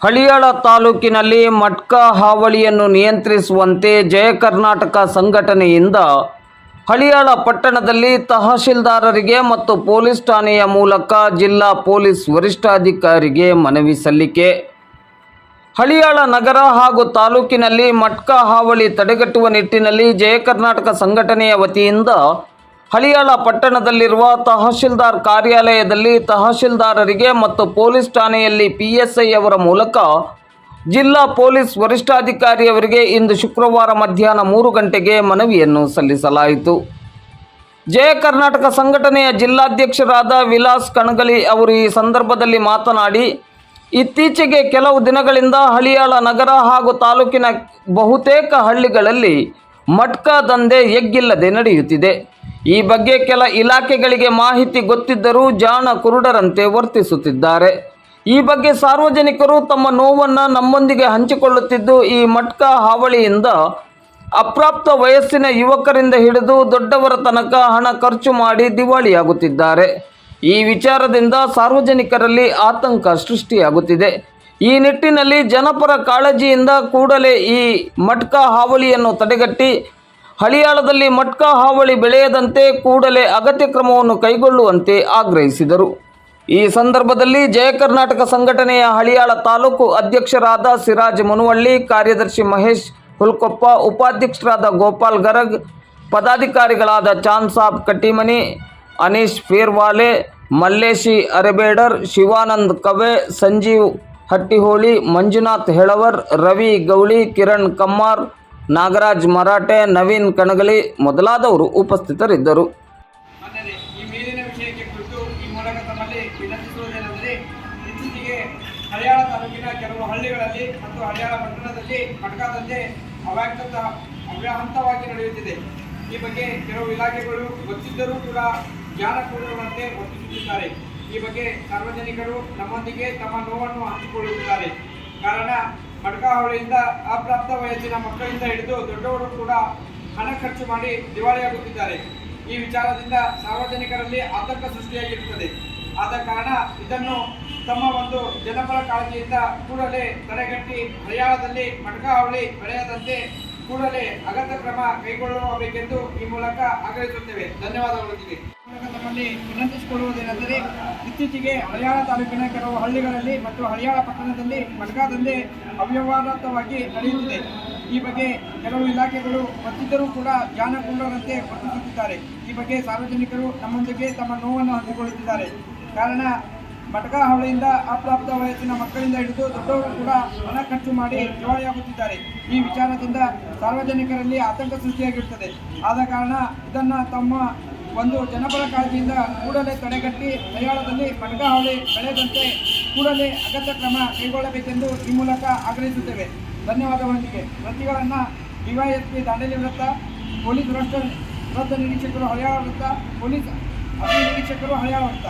ಹಳಿಯಾಳ ತಾಲೂಕಿನಲ್ಲಿ ಮಟ್ಕಾ ಹಾವಳಿಯನ್ನು ನಿಯಂತ್ರಿಸುವಂತೆ ಜಯ ಕರ್ನಾಟಕ ಸಂಘಟನೆಯಿಂದ ಹಳಿಯಾಳ ಪಟ್ಟಣದಲ್ಲಿ ತಹಶೀಲ್ದಾರರಿಗೆ ಮತ್ತು ಪೊಲೀಸ್ ಠಾಣೆಯ ಮೂಲಕ ಜಿಲ್ಲಾ ಪೊಲೀಸ್ ವರಿಷ್ಠಾಧಿಕಾರಿಗೆ ಮನವಿ ಸಲ್ಲಿಕೆ. ಹಳಿಯಾಳ ನಗರ ಹಾಗೂ ತಾಲೂಕಿನಲ್ಲಿ ಮಟ್ಕಾ ಹಾವಳಿ ತಡೆಗಟ್ಟುವ ನಿಟ್ಟಿನಲ್ಲಿ ಜಯ ಕರ್ನಾಟಕ ಸಂಘಟನೆಯ ವತಿಯಿಂದ ಹಳಿಯಾಳ ಪಟ್ಟಣದಲ್ಲಿರುವ ತಹಶೀಲ್ದಾರ್ ಕಾರ್ಯಾಲಯದಲ್ಲಿ ತಹಶೀಲ್ದಾರರಿಗೆ ಮತ್ತು ಪೊಲೀಸ್ ಠಾಣೆಯಲ್ಲಿ PSI ಅವರ ಮೂಲಕ ಜಿಲ್ಲಾ ಪೊಲೀಸ್ ವರಿಷ್ಠಾಧಿಕಾರಿಯವರಿಗೆ ಇಂದು ಶುಕ್ರವಾರ ಮಧ್ಯಾಹ್ನ 3 ಗಂಟೆಗೆ ಮನವಿಯನ್ನು ಸಲ್ಲಿಸಲಾಯಿತು. ಜಯ ಕರ್ನಾಟಕ ಸಂಘಟನೆಯ ಜಿಲ್ಲಾಧ್ಯಕ್ಷರಾದ ವಿಲಾಸ್ ಕಣಗಲಿ ಅವರು ಈ ಸಂದರ್ಭದಲ್ಲಿ ಮಾತನಾಡಿ, ಇತ್ತೀಚೆಗೆ ಕೆಲವು ದಿನಗಳಿಂದ ಹಳಿಯಾಳ ನಗರ ಹಾಗೂ ತಾಲೂಕಿನ ಬಹುತೇಕ ಹಳ್ಳಿಗಳಲ್ಲಿ ಮಟ್ಕಾ ದಂಧೆ ಎಗ್ಗಿಲ್ಲದೆ ನಡೆಯುತ್ತಿದೆ. ಈ ಬಗ್ಗೆ ಕೆಲ ಇಲಾಖೆಗಳಿಗೆ ಮಾಹಿತಿ ಗೊತ್ತಿದ್ದರೂ ಜಾಣ ಕುರುಡರಂತೆ ವರ್ತಿಸುತ್ತಿದ್ದಾರೆ. ಈ ಬಗ್ಗೆ ಸಾರ್ವಜನಿಕರು ತಮ್ಮ ನೋವನ್ನು ನಮ್ಮೊಂದಿಗೆ ಹಂಚಿಕೊಳ್ಳುತ್ತಿದ್ದು, ಈ ಮಟ್ಕಾ ಹಾವಳಿಯಿಂದ ಅಪ್ರಾಪ್ತ ವಯಸ್ಸಿನ ಯುವಕರಿಂದ ಹಿಡಿದು ದೊಡ್ಡವರ ತನಕ ಹಣ ಖರ್ಚು ಮಾಡಿ ದಿವಾಳಿಯಾಗುತ್ತಿದ್ದಾರೆ. ಈ ವಿಚಾರದಿಂದ ಸಾರ್ವಜನಿಕರಲ್ಲಿ ಆತಂಕ ಸೃಷ್ಟಿಯಾಗುತ್ತಿದೆ. ಈ ನಿಟ್ಟಿನಲ್ಲಿ ಜನಪರ ಕಾಳಜಿಯಿಂದ ಕೂಡಲೇ ಈ ಮಟ್ಕಾ ಹಾವಳಿಯನ್ನು ತಡೆಗಟ್ಟಿ ಹಳಿಯಾಳದಲ್ಲಿ ಮಟ್ಕಾ ಹಾವಳಿ ಬೆಳೆಯದಂತೆ ಕೂಡಲೇ ಅಗತ್ಯ ಕ್ರಮವನ್ನು ಕೈಗೊಳ್ಳುವಂತೆ ಆಗ್ರಹಿಸಿದರು. ಈ ಸಂದರ್ಭದಲ್ಲಿ ಜಯ ಕರ್ನಾಟಕ ಸಂಘಟನೆಯ ಹಳಿಯಾಳ ತಾಲೂಕು ಅಧ್ಯಕ್ಷರಾದ ಸಿರಾಜ್ ಮುನವಳ್ಳಿ, ಕಾರ್ಯದರ್ಶಿ ಮಹೇಶ್ ಹುಲ್ಕೊಪ್ಪ, ಉಪಾಧ್ಯಕ್ಷರಾದ ಗೋಪಾಲ್ ಗರಗ್, ಪದಾಧಿಕಾರಿಗಳಾದ ಚಾಂದ್ ಸಾಬ್ ಕಟ್ಟಿಮನಿ, ಅನೀಶ್ ಫೇರ್ವಾಲೆ, ಮಲ್ಲೇಶಿ ಅರೆಬೇಡರ್, ಶಿವಾನಂದ್ ಕವೆ, ಸಂಜೀವ್ ಹಟ್ಟಿಹೋಳಿ, ಮಂಜುನಾಥ್ ಹೆಳವರ್, ರವಿ ಗೌಳಿ, ಕಿರಣ್ ಕಮ್ಮಾರ್, ನಾಗರಾಜ್ ಮರಾಠೆ, ನವೀನ್ ಕಣಗಲಿ ಮೊದಲಾದವರು ಉಪಸ್ಥಿತರಿದ್ದರು. ಈ ಮೇಲಿನ ವಿಷಯಕ್ಕೆ ಕುರಿತು ಈ ಮೂಲಕ ತಮ್ಮಲ್ಲಿ ವಿನಂತಿಸುವುದೇನೆಂದರೆ, ಇತ್ತೀಚೆಗೆ ಹಳಿಯಾಳ ತಾಲೂಕಿನ ಕೆಲವು ಹಳ್ಳಿಗಳಲ್ಲಿ ಮತ್ತು ಹಳಿಯಾಳ ಪಟ್ಟಣದಲ್ಲಿ ಮಟ್ಕಾ ದಂಧೆ ಅವ್ಯಾಹತವಾಗಿ ನಡೆಯುತ್ತಿದೆ. ಈ ಬಗ್ಗೆ ಕೆಲವು ಇಲಾಖೆಗಳು ಗೊತ್ತಿದ್ದರೂ ಕೂಡ ಜಾಣಕೂಡರಂತೆ ವರ್ತಿಸುತ್ತಿದ್ದಾರೆ. ಈ ಬಗ್ಗೆ ಸಾರ್ವಜನಿಕರು ನಮ್ಮೊಂದಿಗೆ ತಮ್ಮ ನೋವನ್ನು ಹಂಚಿಕೊಳ್ಳುತ್ತಿದ್ದಾರೆ. ಕಾರಣ, ಮಟ್ಕಾ ಹಾವಳಿಯಿಂದ ಅಪ್ರಾಪ್ತ ವಯಸ್ಸಿನ ಮಕ್ಕಳಿಂದ ಹಿಡಿದು ದೊಡ್ಡವರು ಕೂಡ ಹಣ ಖರ್ಚು ಮಾಡಿ ದಿವಾಳಿಯಾಗುತ್ತಿದ್ದಾರೆ. ಈ ವಿಚಾರದಿಂದ ಸಾರ್ವಜನಿಕರಲ್ಲಿ ಆತಂಕ ಸೃಷ್ಟಿಯಾಗಿರುತ್ತದೆ. ಆದ ಕಾರಣ ಇದನ್ನು ತಮ್ಮ ಒಂದು ಜನಪರ ಕಾಳಜಿಯಿಂದ ಕೂಡಲೇ ತಡೆಗಟ್ಟಿ ಹಳಿಯಾಳದಲ್ಲಿ ಮಟ್ಕಾ ಹಾವಳಿ ಬೆಳೆಯದಂತೆ ಕೂಡಲೇ ಅಗತ್ಯ ಕ್ರಮ ಕೈಗೊಳ್ಳಬೇಕೆಂದು ಈ ಮೂಲಕ ಆಗ್ರಹಿಸುತ್ತೇವೆ. ಧನ್ಯವಾದಗಳು. ತಮ್ಮಲ್ಲಿ ವಿನಂತಿಸಿಕೊಳ್ಳುವುದೇನೆಂದರೆ, ಇತ್ತೀಚೆಗೆ ಹಳಿಯಾಳ ತಾಲೂಕಿನ ಕೆಲವು ಹಳ್ಳಿಗಳಲ್ಲಿ ಮತ್ತು ಹಳಿಯಾಳ ಪಟ್ಟಣದಲ್ಲಿ ಮಟ್ಕಾ ದಂಧೆ ಅವ್ಯವಹಾರವಾಗಿ ನಡೆಯುತ್ತಿದೆ. ಈ ಬಗ್ಗೆ ಕೆಲವು ಇಲಾಖೆಗಳು ಗೊತ್ತಿದ್ದರೂ ಕೂಡ ಜಾಣಕೂಡರಂತೆ ವರ್ತಿಸುತ್ತಿದ್ದಾರೆ. ಈ ಬಗ್ಗೆ ಸಾರ್ವಜನಿಕರು ನಮ್ಮೊಂದಿಗೆ ತಮ್ಮ ನೋವನ್ನು ಹಂಚಿಕೊಳ್ಳುತ್ತಿದ್ದಾರೆ. ಕಾರಣ, ಮಟ್ಕಾ ಹಾವಳಿಯಿಂದ ಅಪ್ರಾಪ್ತ ವಯಸ್ಸಿನ ಮಕ್ಕಳಿಂದ ಹಿಡಿದು ದೊಡ್ಡವರು ಕೂಡ ಹಣ ಖರ್ಚು ಮಾಡಿ ದಿವಾಳಿಯಾಗುತ್ತಿದ್ದಾರೆ. ಈ ವಿಚಾರದಿಂದ ಸಾರ್ವಜನಿಕರಲ್ಲಿ ಆತಂಕ ಸೃಷ್ಟಿಯಾಗಿರುತ್ತದೆ. ಆದ ಕಾರಣ ಇದನ್ನು ತಮ್ಮ ಒಂದು ಜನಪರ ಕಾಳಜಿಯಿಂದ ಕೂಡಲೇ ತಡೆಗಟ್ಟಿ ಹಳಿಯಾಳದಲ್ಲಿ ಮಟ್ಕಾ ಹಾವಳಿ ಬೆಳೆಯದಂತೆ ಕೂಡಲೇ ಅಗತ್ಯ ಕ್ರಮ ಕೈಗೊಳ್ಳಬೇಕೆಂದು ಈ ಮೂಲಕ ಆಗ್ರಹಿಸುತ್ತೇವೆ. ಧನ್ಯವಾದಗಳೊಂದಿಗೆ ಪ್ರತಿಗಳನ್ನು DYSP ದಾಂಡೇಲಿ ವೃತ್ತ, ಪೊಲೀಸ್ ವೃತ್ತ ನಿರೀಕ್ಷಕರು ಹಳಿಯಾಳ ವೃತ್ತ, ಪೊಲೀಸ್ ಅಭಿನಿರೀಕ್ಷಕರು ಹಳಿಯಾಳ ವೃತ್ತ.